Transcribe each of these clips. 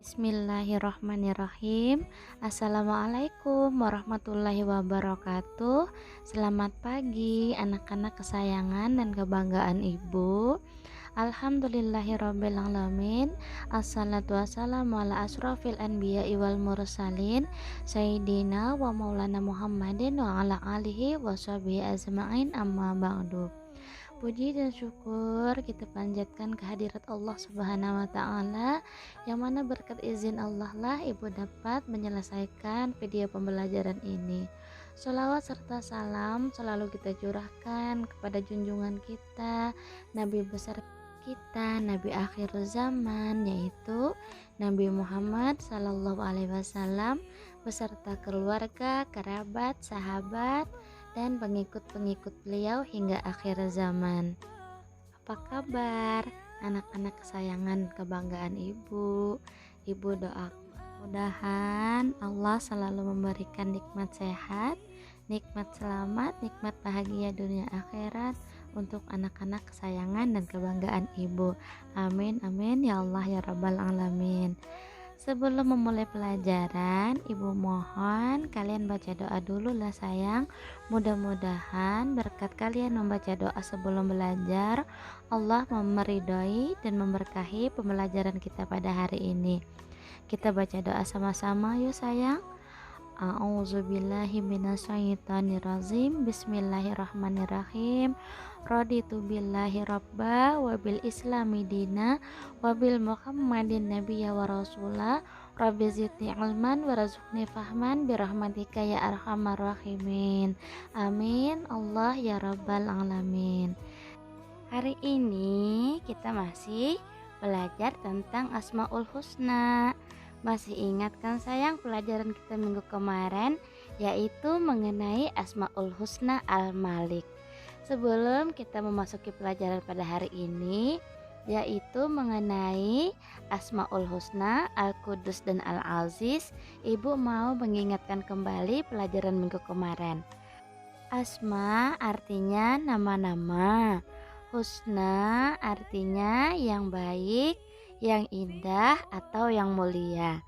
Bismillahirrahmanirrahim. Assalamualaikum warahmatullahi wabarakatuh. Selamat pagi anak-anak kesayangan dan kebanggaan ibu. Alhamdulillahirabbil alamin. Assalatu wassalamu ala asrofil anbiya'i wal mursalin Sayyidina wa maulana Muhammadin wa ala alihi wa sahbihi ajma'in, amma ba'du. Puji dan syukur kita panjatkan kehadirat Allah Subhanahu wa Ta'ala, yang mana berkat izin Allah lah ibu dapat menyelesaikan video pembelajaran ini. Sholawat serta salam selalu kita curahkan kepada junjungan kita, Nabi besar kita, Nabi akhir zaman, yaitu Nabi Muhammad Sallallahu Alaihi Wasallam beserta keluarga, kerabat, sahabat, dan pengikut-pengikut beliau hingga akhir zaman. Apa kabar anak-anak kesayangan kebanggaan ibu? Ibu doa mudahan Allah selalu memberikan nikmat sehat, nikmat selamat, nikmat bahagia dunia akhirat untuk anak-anak kesayangan dan kebanggaan ibu. Amin amin ya Allah ya rabbal alamin. Sebelum memulai pelajaran, ibu mohon kalian baca doa dulu lah sayang. Mudah-mudahan berkat kalian membaca doa sebelum belajar, Allah meridhoi dan memberkahi pembelajaran kita pada hari ini. Kita baca doa sama-sama yuk sayang. A'udzubillahi minasyaitonirrajim. Bismillahirrahmanirrahim. Raditu billahi rabba wa bil islami dina wa bil muhammadin nabiyya wa rasula. Rabbi zidni ilman warzuqni fahman birahmatika ya arhamar rahimin. Amin Allah ya rabbal alamin. Hari ini kita masih belajar tentang Asmaul Husna. Masih ingat kan sayang pelajaran kita minggu kemarin, yaitu mengenai Asmaul Husna Al-Malik. Sebelum kita memasuki pelajaran pada hari ini, yaitu mengenai Asmaul Husna Al-Qudus dan Al-Aziz, ibu mau mengingatkan kembali pelajaran minggu kemarin. Asma artinya nama-nama, Husna artinya yang baik, yang indah atau yang mulia.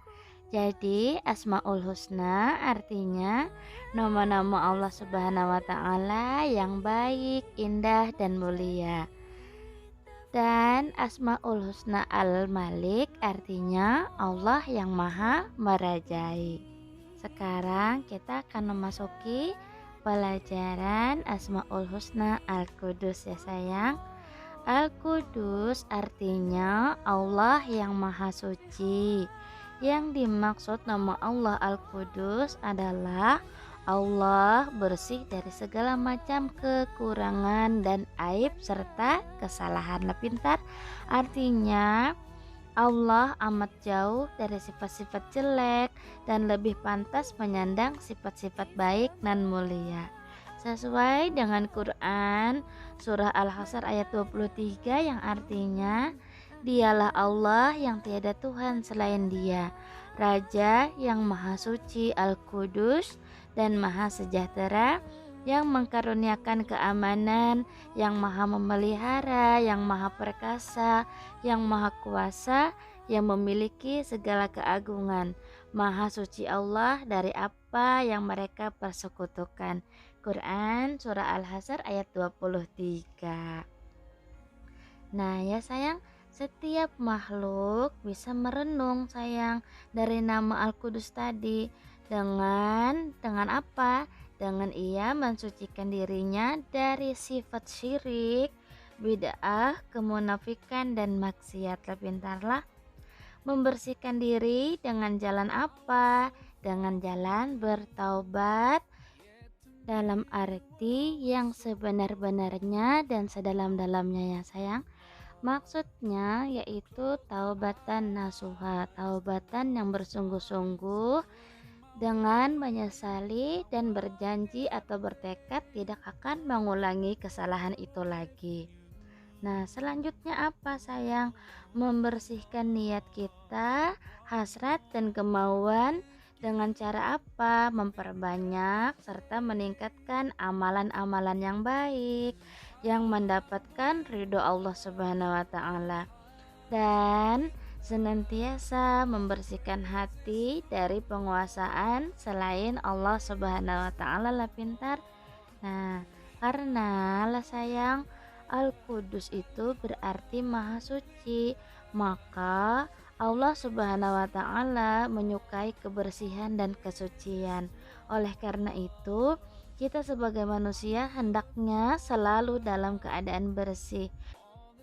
Jadi Asmaul Husna artinya nama-nama Allah Subhanahu wa Ta'ala yang baik, indah dan mulia. Dan Asmaul Husna Al-Malik artinya Allah yang maha merajai. Sekarang kita akan memasuki pelajaran Asmaul Husna Al-Qudus ya sayang. Al-Qudus artinya Allah yang maha suci. Yang dimaksud nama Allah Al-Qudus adalah Allah bersih dari segala macam kekurangan dan aib serta kesalahan. Pintar artinya Allah amat jauh dari sifat-sifat jelek dan lebih pantas menyandang sifat-sifat baik dan mulia. Sesuai dengan Quran surah Al-Hasyr ayat 23 yang artinya Dialah Allah yang tiada Tuhan selain Dia, Raja yang maha suci Al-Qudus dan maha sejahtera, yang mengkaruniakan keamanan, yang maha memelihara, yang maha perkasa, yang maha kuasa, yang memiliki segala keagungan. Maha suci Allah dari apa yang mereka persekutukan. Quran surah Al-Hasyr ayat 23. Nah ya sayang, setiap makhluk bisa merenung sayang dari nama Al-Qudus tadi. Dengan apa? Dengan ia mensucikan dirinya dari sifat syirik, bid'ah, kemunafikan dan maksiat. Pintarlah. Membersihkan diri dengan jalan apa? Dengan jalan bertaubat dalam arti yang sebenar-benarnya dan sedalam-dalamnya ya sayang. Maksudnya yaitu taubatan nasuha, taubatan yang bersungguh-sungguh dengan menyesali dan berjanji atau bertekad tidak akan mengulangi kesalahan itu lagi. Nah selanjutnya apa sayang? Membersihkan niat kita, hasrat dan kemauan. Dengan cara apa? Memperbanyak serta meningkatkan amalan-amalan yang baik yang mendapatkan ridho Allah Subhanahu wa Ta'ala. dan senantiasa membersihkan hati dari penguasaan selain Allah Subhanahu wa taala lah pintar. Nah, karena lah sayang, Al-Qudus itu berarti Maha Suci, maka Allah Subhanahu wa taala menyukai kebersihan dan kesucian. Oleh karena itu, kita sebagai manusia hendaknya selalu dalam keadaan bersih.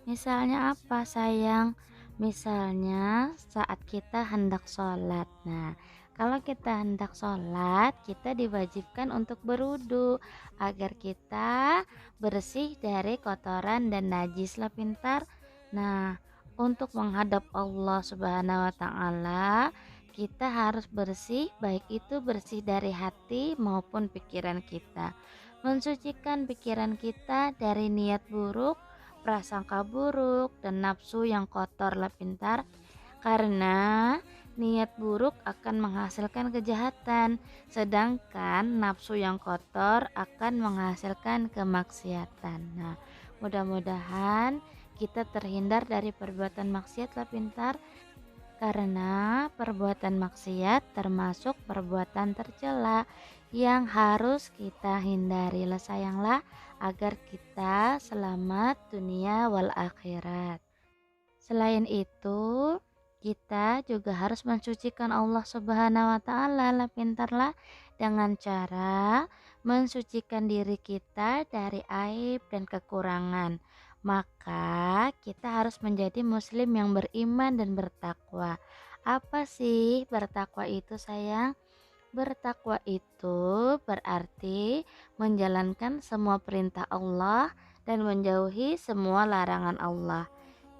Misalnya apa sayang? Misalnya saat kita hendak sholat. Nah, kalau kita hendak sholat, kita diwajibkan untuk berwudu agar kita bersih dari kotoran dan najis lah pintar. Nah, untuk menghadap Allah Subhanahu wa taala, kita harus bersih, baik itu bersih dari hati maupun pikiran kita. Mensucikan pikiran kita dari niat buruk, prasangka buruk, dan nafsu yang kotor lah pintar, karena niat buruk akan menghasilkan kejahatan, sedangkan nafsu yang kotor akan menghasilkan kemaksiatan. Nah, mudah-mudahan kita terhindar dari perbuatan maksiat lah pintar, karena perbuatan maksiat termasuk perbuatan tercela yang harus kita hindari lah sayanglah, agar kita selamat dunia wal akhirat. Selain itu, kita juga harus mensucikan Allah Subhanahu wa taala lah pintarlah, dengan cara mensucikan diri kita dari aib dan kekurangan. Maka kita harus menjadi muslim yang beriman dan bertakwa. Apa sih bertakwa itu sayang? Bertakwa itu berarti menjalankan semua perintah Allah dan menjauhi semua larangan Allah,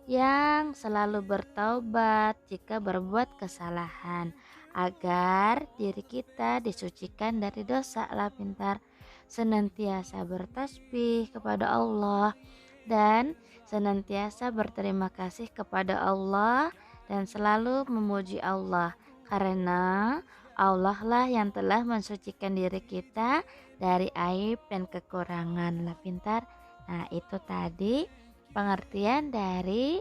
yang selalu bertaubat jika berbuat kesalahan, agar diri kita disucikan dari dosa lah pintar. Senantiasa bertasbih kepada Allah dan senantiasa berterima kasih kepada Allah dan selalu memuji Allah, karena Allah lah yang telah mensucikan diri kita dari aib dan kekurangan lah pintar. Nah, itu tadi pengertian dari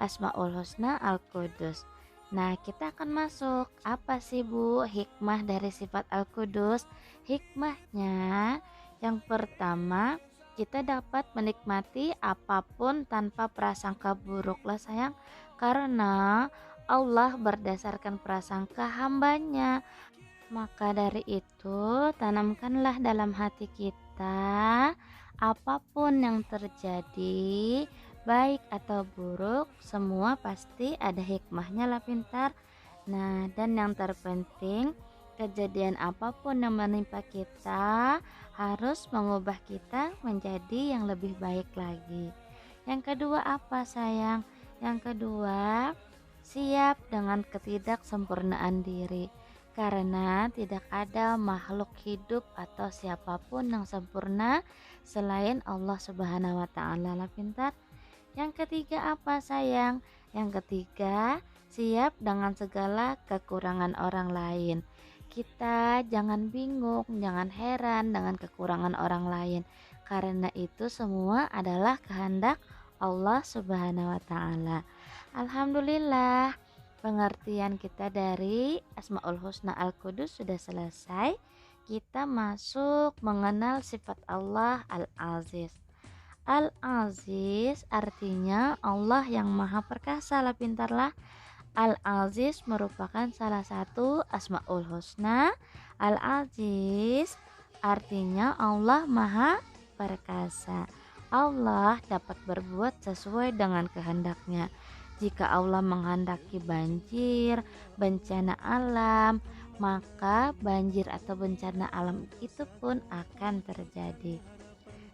Asmaul Husna Al-Qudus. Nah, kita akan masuk, apa sih Bu hikmah dari sifat Al-Qudus? Hikmahnya yang pertama, kita dapat menikmati apapun tanpa prasangka buruk lah sayang, karena Allah berdasarkan prasangka hambanya. Maka dari itu, tanamkanlah dalam hati kita, apapun yang terjadi, baik atau buruk, semua pasti ada hikmahnya lah pintar. Nah, dan yang terpenting, kejadian apapun yang menimpa kita harus mengubah kita menjadi yang lebih baik lagi. Yang kedua apa sayang? Yang kedua, siap dengan ketidaksempurnaan diri, karena tidak ada makhluk hidup atau siapapun yang sempurna selain Allah Subhanahu wa taala lah pintar. Yang ketiga apa sayang? Yang ketiga, siap dengan segala kekurangan orang lain. Kita jangan bingung, jangan heran dengan kekurangan orang lain, karena itu semua adalah kehendak Allah Subhanahu wa taala. Alhamdulillah, pengertian kita dari Asmaul Husna Al-Qudus sudah selesai. Kita masuk mengenal sifat Allah Al-Aziz. Al-Aziz artinya Allah yang maha perkasa lah pintarlah. Al-Aziz merupakan salah satu Asmaul Husna. Al-Aziz artinya Allah maha perkasa. Allah dapat berbuat sesuai dengan kehendaknya. Jika Allah menghendaki banjir, bencana alam, maka banjir atau bencana alam itu pun akan terjadi.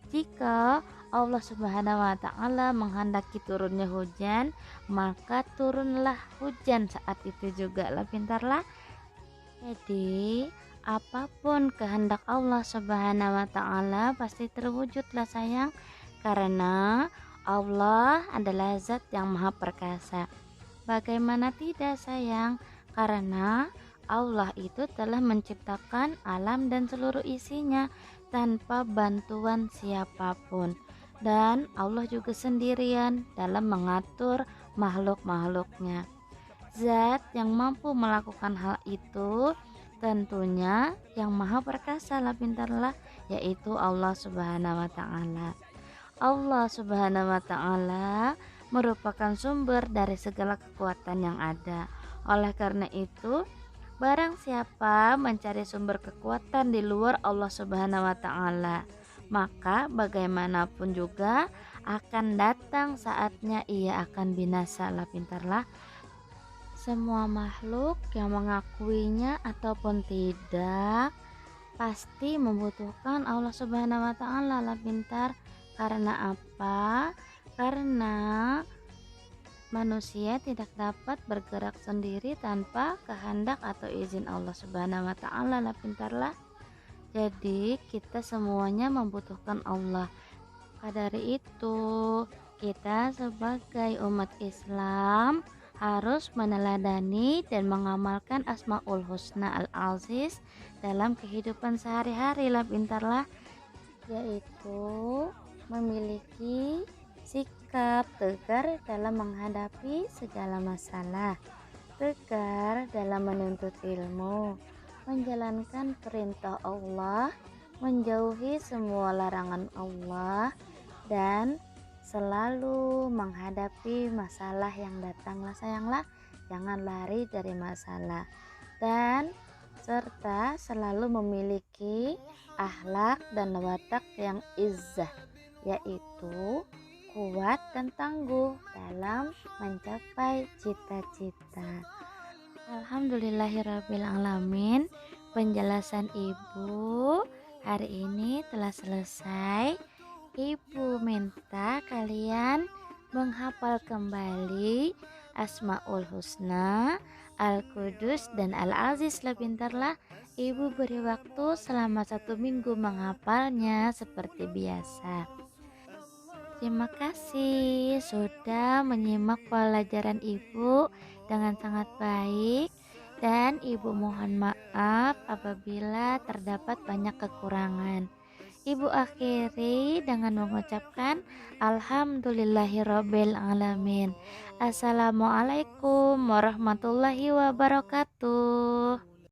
Jika Allah Subhanahu wa taala menghendaki turunnya hujan, maka turunlah hujan saat itu juga lah pintarlah. Jadi, apapun kehendak Allah Subhanahu wa taala pasti terwujudlah sayang, karena Allah adalah zat yang maha perkasa. Bagaimana tidak sayang? Karena Allah itu telah menciptakan alam dan seluruh isinya tanpa bantuan siapapun. Dan Allah juga sendirian dalam mengatur makhluk-makhluknya. Zat yang mampu melakukan hal itu tentunya yang maha perkasa lah pintarlah, yaitu Allah Subhanahu wa taala. Allah Subhanahu wa taala merupakan sumber dari segala kekuatan yang ada. Oleh karena itu, barang siapa mencari sumber kekuatan di luar Allah Subhanahu wa taala, maka bagaimanapun juga akan datang saatnya ia akan binasa lah pintarlah. Semua makhluk yang mengakuinya ataupun tidak pasti membutuhkan Allah Subhanahu wa taala lah pintar. Karena apa? Karena manusia tidak dapat bergerak sendiri tanpa kehendak atau izin Allah Subhanahu wa taala lah pintarlah. Jadi kita semuanya membutuhkan Allah. Maka dari itu, kita sebagai umat Islam harus meneladani dan mengamalkan Asmaul Husna Al-Aziz dalam kehidupan sehari-hari lah pintarlah, yaitu memiliki sikap tegar dalam menghadapi segala masalah, tegar dalam menuntut ilmu, menjalankan perintah Allah, menjauhi semua larangan Allah, dan selalu menghadapi masalah yang datanglah sayanglah, jangan lari dari masalah, dan serta selalu memiliki akhlak dan watak yang izzah, yaitu kuat dan tangguh dalam mencapai cita-cita. Alhamdulillahirabbil alamin. Penjelasan Ibu hari ini telah selesai. Ibu minta kalian menghafal kembali Asmaul Husna, Al-Qudus dan Al-Aziz lah pintarlah. Ibu beri waktu selama 1 minggu menghafalnya seperti biasa. Terima kasih sudah menyimak pelajaran Ibu dengan sangat baik, dan Ibu mohon maaf apabila terdapat banyak kekurangan. Ibu akhiri dengan mengucapkan Alhamdulillahirabbil alamin. Assalamualaikum warahmatullahi wabarakatuh.